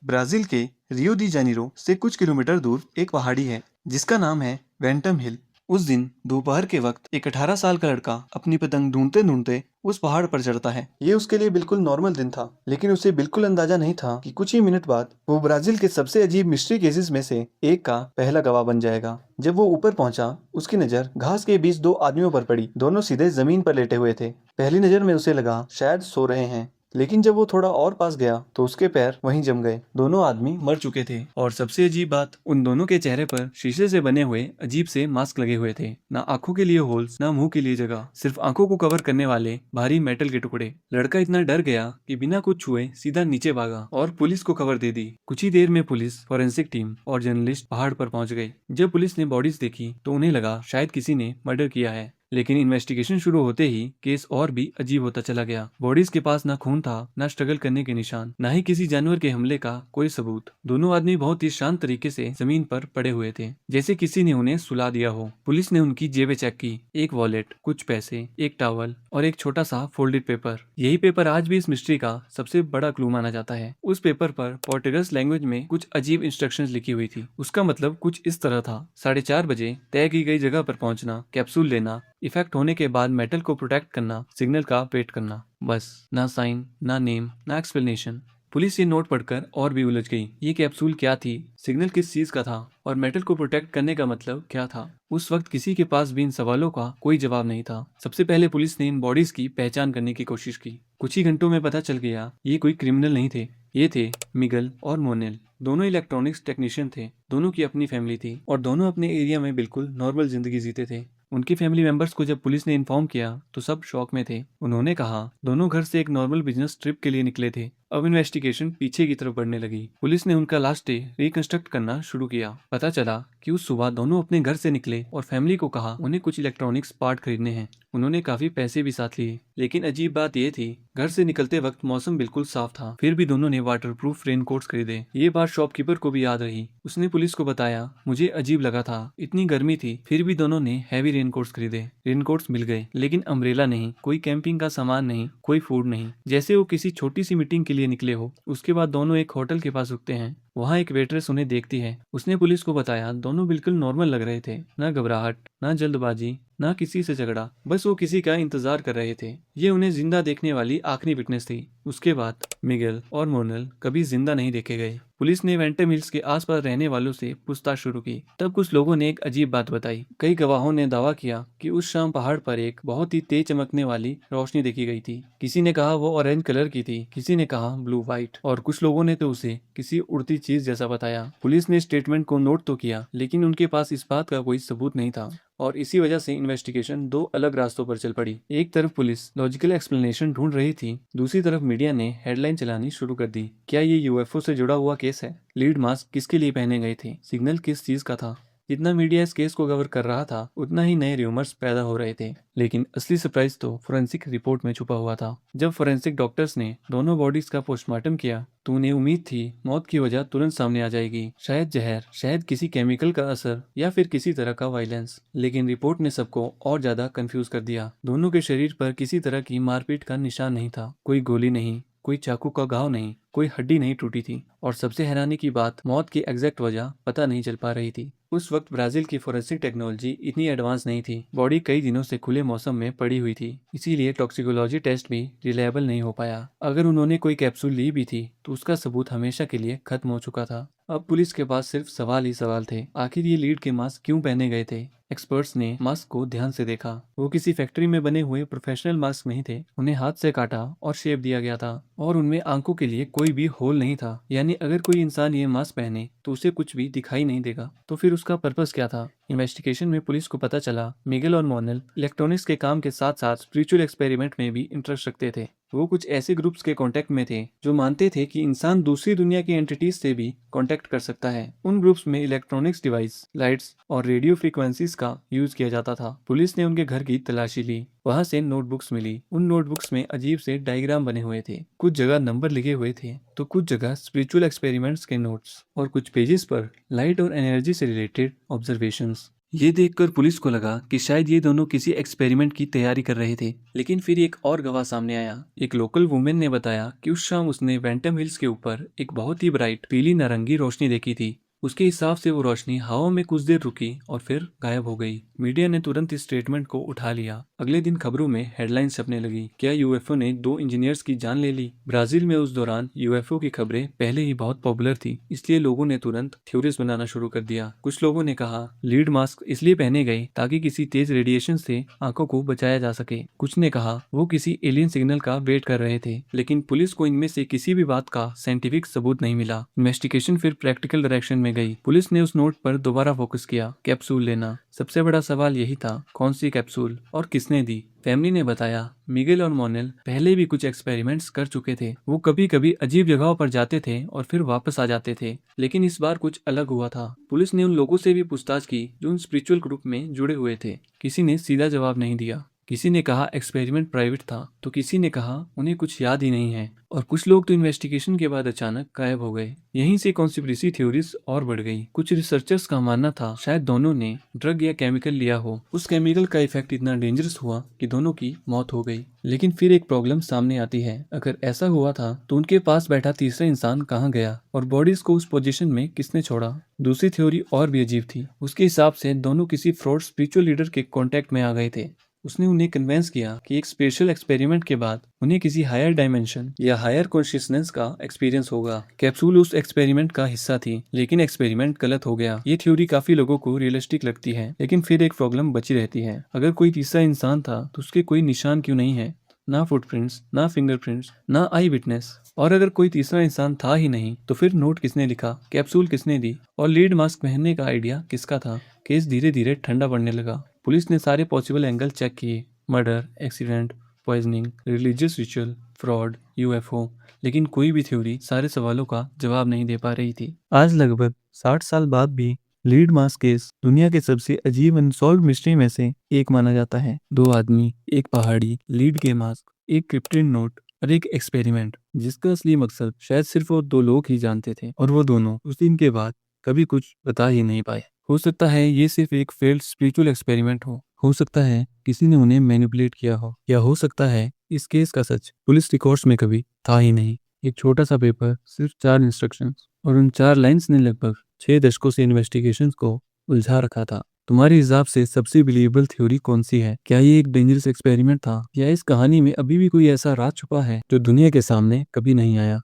Brazil के Rio de Janeiro से कुछ किलोमीटर दूर एक पहाड़ी है जिसका नाम है वेंटम हिल। उस दिन दोपहर के वक्त एक 18 साल का लड़का अपनी पतंग ढूंढते ढूंढते उस पहाड़ पर चढ़ता है। ये उसके लिए बिल्कुल नॉर्मल दिन था, लेकिन उसे बिल्कुल अंदाजा नहीं था कि कुछ ही मिनट बाद वो ब्राजील के सबसे अजीब मिस्ट्री केसेस में से एक का पहला गवाह बन जाएगा। जब वो ऊपर पहुंचा, उसकी नजर घास के बीच दो आदमियों पर पड़ी। दोनों सीधे जमीन पर लेटे हुए थे। पहली नजर में उसे लगा शायद सो रहे हैं, लेकिन जब वो थोड़ा और पास गया तो उसके पैर वहीं जम गए। दोनों आदमी मर चुके थे और सबसे अजीब बात, उन दोनों के चेहरे पर शीशे से बने हुए अजीब से मास्क लगे हुए थे। ना आंखों के लिए होल्स, ना मुंह के लिए जगह, सिर्फ आंखों को कवर करने वाले भारी मेटल के टुकड़े। लड़का इतना डर गया कि बिना कुछ छुए सीधा नीचे भागा और पुलिस को खबर दे दी। कुछ ही देर में पुलिस, फॉरेंसिक टीम और जर्नलिस्ट पहाड़ पर पहुंच गए। जब पुलिस ने बॉडीज देखी तो उन्हें लगा शायद किसी ने मर्डर किया है, लेकिन इन्वेस्टिगेशन शुरू होते ही केस और भी अजीब होता चला गया। बॉडीज के पास ना खून था, ना स्ट्रगल करने के निशान, ना ही किसी जानवर के हमले का कोई सबूत। दोनों आदमी बहुत ही शांत तरीके से जमीन पर पड़े हुए थे, जैसे किसी ने उन्हें सुला दिया हो। पुलिस ने उनकी जेबें चेक की, एक वॉलेट, कुछ पैसे, एक टॉवल और एक छोटा सा फोल्डेड पेपर। यही पेपर आज भी इस मिस्ट्री का सबसे बड़ा क्लू माना जाता है। उस पेपर पर पोर्टुगीज लैंग्वेज में कुछ अजीब इंस्ट्रक्शंस लिखी हुई थी। उसका मतलब कुछ इस तरह था: 4:30 बजे तय की गई जगह पर पहुंचना, कैप्सूल लेना, इफेक्ट होने के बाद मेटल को प्रोटेक्ट करना, सिग्नल का वेट करना। बस, ना साइन, ना नेम, ना एक्सप्लेनेशन। पुलिस ये नोट पढ़कर और भी उलझ गई। ये कैप्सूल क्या थी, सिग्नल किस चीज का था और मेटल को प्रोटेक्ट करने का मतलब क्या था? उस वक्त किसी के पास भी इन सवालों का कोई जवाब नहीं था। सबसे पहले पुलिस ने इन बॉडीज की पहचान करने की कोशिश की। कुछ ही घंटों में पता चल गया ये कोई क्रिमिनल नहीं थे। ये थे मिगल और मोनेल। दोनों इलेक्ट्रॉनिक्स टेक्नीशियन थे, दोनों की अपनी फैमिली थी और दोनों अपने एरिया में बिल्कुल नॉर्मल जिंदगी जीते थे। उनकी फैमिली मेंबर्स को जब पुलिस ने इन्फॉर्म किया तो सब शॉक में थे। उन्होंने कहा दोनों घर से एक नॉर्मल बिजनेस ट्रिप के लिए निकले थे। अब इन्वेस्टिगेशन पीछे की तरफ बढ़ने लगी। पुलिस ने उनका लास्ट डे रिकंस्ट्रक्ट करना शुरू किया। पता चला कि उस सुबह दोनों अपने घर से निकले और फैमिली को कहा उन्हें कुछ इलेक्ट्रॉनिक्स पार्ट खरीदने हैं। उन्होंने काफी पैसे भी साथ लिए, लेकिन अजीब बात यह थी, घर से निकलते वक्त मौसम बिल्कुल साफ था, फिर भी दोनों ने वाटरप्रूफ रेनकोट्स खरीदे। ये बात शॉपकीपर को भी याद रही। उसने पुलिस को बताया, मुझे अजीब लगा था, इतनी गर्मी थी, फिर भी दोनों ने हैवी रेनकोट्स खरीदे। रेनकोट्स मिल गए, लेकिन अम्ब्रेला नहीं, कोई कैंपिंग का सामान नहीं, कोई फूड नहीं, जैसे वो किसी छोटी सी मीटिंग के लिए निकले हो। उसके बाद दोनों एक होटल के पास रुकते हैं। वहाँ एक वेट्रेस उन्हें देखती है। उसने पुलिस को बताया दोनों बिल्कुल नॉर्मल लग रहे थे, ना घबराहट, ना जल्दबाजी, ना किसी से झगड़ा, बस वो किसी का इंतजार कर रहे थे। ये उन्हें जिंदा देखने वाली आखिरी विटनेस थी। उसके बाद मिगेल और मोनल कभी जिंदा नहीं देखे गए। पुलिस ने वेंटम हिल्स के आसपास रहने वालों से पूछताछ शुरू की। तब कुछ लोगों ने एक अजीब बात बताई। कई गवाहों ने दावा किया कि उस शाम पहाड़ पर एक बहुत ही तेज चमकने वाली रोशनी देखी गई थी। किसी ने कहा वो ऑरेंज कलर की थी, किसी ने कहा ब्लू व्हाइट और कुछ लोगों ने तो उसे किसी उड़ती चीज जैसा बताया। पुलिस ने स्टेटमेंट को नोट तो किया, लेकिन उनके पास इस बात का कोई सबूत नहीं था और इसी वजह से इन्वेस्टिगेशन दो अलग रास्तों पर चल पड़ी। एक तरफ पुलिस लॉजिकल एक्सप्लेनेशन ढूंढ रही थी, दूसरी तरफ मीडिया ने हेडलाइन चलानी शुरू कर दी। क्या ये यूएफओ से जुड़ा हुआ केस है? लीड मास्क किसके लिए पहने गए थे? सिग्नल किस चीज का था? जितना मीडिया इस केस को कवर कर रहा था, उतना ही नए र्यूमर्स पैदा हो रहे थे। लेकिन असली सरप्राइज तो फोरेंसिक रिपोर्ट में छुपा हुआ था। जब फोरेंसिक डॉक्टर्स ने दोनों बॉडीज का पोस्टमार्टम किया तो उन्हें उम्मीद थी मौत की वजह तुरंत सामने आ जाएगी, शायद जहर, शायद किसी केमिकल का असर या फिर किसी तरह का वायलेंस। लेकिन रिपोर्ट ने सबको और ज्यादा कंफ्यूज कर दिया। दोनों के शरीर पर किसी तरह की मारपीट का निशान नहीं था, कोई गोली नहीं, कोई चाकू का घाव नहीं, कोई हड्डी नहीं टूटी थी और सबसे हैरानी की बात, मौत की एग्जैक्ट वजह पता नहीं चल पा रही थी। उस वक्त ब्राजील की फोरेंसिक टेक्नोलॉजी इतनी एडवांस नहीं थी। बॉडी कई दिनों से खुले मौसम में पड़ी हुई थी, इसीलिए टॉक्सिकोलॉजी टेस्ट भी रिलायबल नहीं हो पाया। अगर उन्होंने कोई कैप्सूल ली भी थी तो उसका सबूत हमेशा के लिए खत्म हो चुका था। अब पुलिस के पास सिर्फ सवाल ही सवाल थे। आखिर ये लीड के मास्क क्यों पहने गए थे? एक्सपर्ट्स ने मास्क को ध्यान से देखा। वो किसी फैक्ट्री में बने हुए प्रोफेशनल मास्क नहीं थे। उन्हें हाथ से काटा और शेप दिया गया था और उनमें आंखों के लिए कोई भी होल नहीं था। यानी अगर कोई इंसान ये मास्क पहने तो उसे कुछ भी दिखाई नहीं देगा। तो फिर उसका पर्पस क्या था? इन्वेस्टिगेशन में पुलिस को पता चला मिगेल और मोनल इलेक्ट्रॉनिक्स के काम के साथ साथ स्पिरिचुअल एक्सपेरिमेंट में भी इंटरेस्ट रखते थे। वो कुछ ऐसे ग्रुप्स के कांटेक्ट में थे जो मानते थे कि इंसान दूसरी दुनिया की एंटिटीज से भी कांटेक्ट कर सकता है। उन ग्रुप्स में इलेक्ट्रॉनिक्स डिवाइस, लाइट्स और रेडियो फ्रीक्वेंसीज का यूज किया जाता था। पुलिस ने उनके घर की तलाशी ली। वहां से नोटबुक्स मिली। उन नोटबुक्स में अजीब से डायग्राम बने हुए थे। कुछ जगह नंबर लिखे हुए थे तो कुछ जगह स्पिरिचुअल एक्सपेरिमेंट्स के नोट्स और कुछ पेजेस पर लाइट और एनर्जी से रिलेटेड ऑब्जर्वेशंस। ये देखकर पुलिस को लगा कि शायद ये दोनों किसी एक्सपेरिमेंट की तैयारी कर रहे थे। लेकिन फिर एक और गवाह सामने आया। एक लोकल वुमेन ने बताया कि उस शाम उसने वेंटम हिल्स के ऊपर एक बहुत ही ब्राइट पीली नारंगी रोशनी देखी थी। उसके हिसाब से वो रोशनी हवा में कुछ देर रुकी और फिर गायब हो गई। मीडिया ने तुरंत इस स्टेटमेंट को उठा लिया। अगले दिन खबरों में हेडलाइंस छपने लगी, क्या यूएफओ ने 2 इंजीनियर्स की जान ले ली। ब्राजील में उस दौरान यूएफओ की खबरें पहले ही बहुत पॉपुलर थी, इसलिए लोगों ने तुरंत थ्योरीज बनाना शुरू कर दिया। कुछ लोगों ने कहा लीड मास्क इसलिए पहने गए ताकि किसी तेज रेडिएशन से आंखों को बचाया जा सके। कुछ ने कहा वो किसी एलियन सिग्नल का वेट कर रहे थे। लेकिन पुलिस को इनमें से किसी भी बात का साइंटिफिक सबूत नहीं मिला। इन्वेस्टिगेशन फिर प्रैक्टिकल डायरेक्शन में गई। पुलिस ने उस नोट पर दोबारा फोकस किया, कैप्सूल लेना। सबसे बड़ा सवाल यही था, कौन सी कैप्सूल और किसने दी। फैमिली ने बताया मिगेल और मोनेल पहले भी कुछ एक्सपेरिमेंट्स कर चुके थे। वो कभी कभी अजीब जगहों पर जाते थे और फिर वापस आ जाते थे, लेकिन इस बार कुछ अलग हुआ था। पुलिस ने उन लोगों से भी पूछताछ की जो उन स्पिरिचुअल ग्रुप में जुड़े हुए थे। किसी ने सीधा जवाब नहीं दिया। किसी ने कहा एक्सपेरिमेंट प्राइवेट था, तो किसी ने कहा उन्हें कुछ याद ही नहीं है। और कुछ लोग तो इन्वेस्टिगेशन के बाद अचानक गायब हो गए। यहीं से कॉन्स्पिरेसी थ्योरीज और बढ़ गई। कुछ रिसर्चर्स का मानना था शायद दोनों ने ड्रग या केमिकल लिया हो। उस केमिकल का इफेक्ट इतना डेंजरस हुआ कि दोनों की मौत हो गई। लेकिन फिर एक प्रॉब्लम सामने आती है, अगर ऐसा हुआ था तो उनके पास बैठा तीसरा इंसान कहाँ गया और बॉडीज को उस पोजीशन में किसने छोड़ा। दूसरी थ्योरी और भी अजीब थी। उसके हिसाब से दोनों किसी फ्रॉड स्पिरिचुअल लीडर के कांटेक्ट में आ गए थे। उसने उन्हें कन्वेंस किया कि एक स्पेशल एक्सपेरिमेंट के बाद उन्हें किसी हायर डायमेंशन या हायर कॉन्शियसनेस का एक्सपीरियंस होगा। कैप्सूल उस एक्सपेरिमेंट का हिस्सा थी, लेकिन एक्सपेरिमेंट गलत हो गया। ये थ्योरी काफी लोगों को रियलिस्टिक लगती है, लेकिन फिर एक प्रॉब्लम बची रहती है। अगर कोई तीसरा इंसान था तो उसके कोई निशान क्यों नहीं है, ना फुटप्रिंट्स, ना फिंगरप्रिंट्स, ना आई विटनेस। और अगर कोई तीसरा इंसान था ही नहीं तो फिर नोट किसने लिखा, कैप्सूल किसने दी और लीड मास्क पहनने का आइडिया किसका था। केस धीरे धीरे ठंडा पड़ने लगा। पुलिस ने सारे पॉसिबल एंगल चेक किए, murder, accident, poisoning, religious ritual, fraud, UFO, लेकिन कोई भी थ्योरी सारे सवालों का जवाब नहीं दे पा रही थी। आज लगभग 60 साल बाद भी लीड मास्क केस दुनिया के सबसे अजीब अनसॉल्व मिस्ट्री में से एक माना जाता है। 2 आदमी, एक पहाड़ी, लीड के मास्क, एक क्रिप्टेड नोट और एक एक्सपेरिमेंट जिसका असली मकसद शायद सिर्फ वो 2 लोग ही जानते थे, और वो दोनों उस दिन के बाद कभी कुछ बता ही नहीं पाए। हो सकता है ये सिर्फ एक फेल्ड स्पिरिचुअल एक्सपेरिमेंट हो सकता है किसी ने उन्हें मैनिपुलेट किया हो, या हो सकता है इस केस का सच पुलिस रिकॉर्ड्स में कभी था ही नहीं। एक छोटा सा पेपर, सिर्फ 4 इंस्ट्रक्शंस, और उन 4 लाइन्स ने लगभग 6 दशकों से इन्वेस्टिगेशन को उलझा रखा था। तुम्हारे हिसाब से सबसे बिलीवेबल थ्योरी कौन सी है? क्या ये एक डेंजरस एक्सपेरिमेंट था, या इस कहानी में अभी भी कोई ऐसा राज छुपा है जो दुनिया के सामने कभी नहीं आया?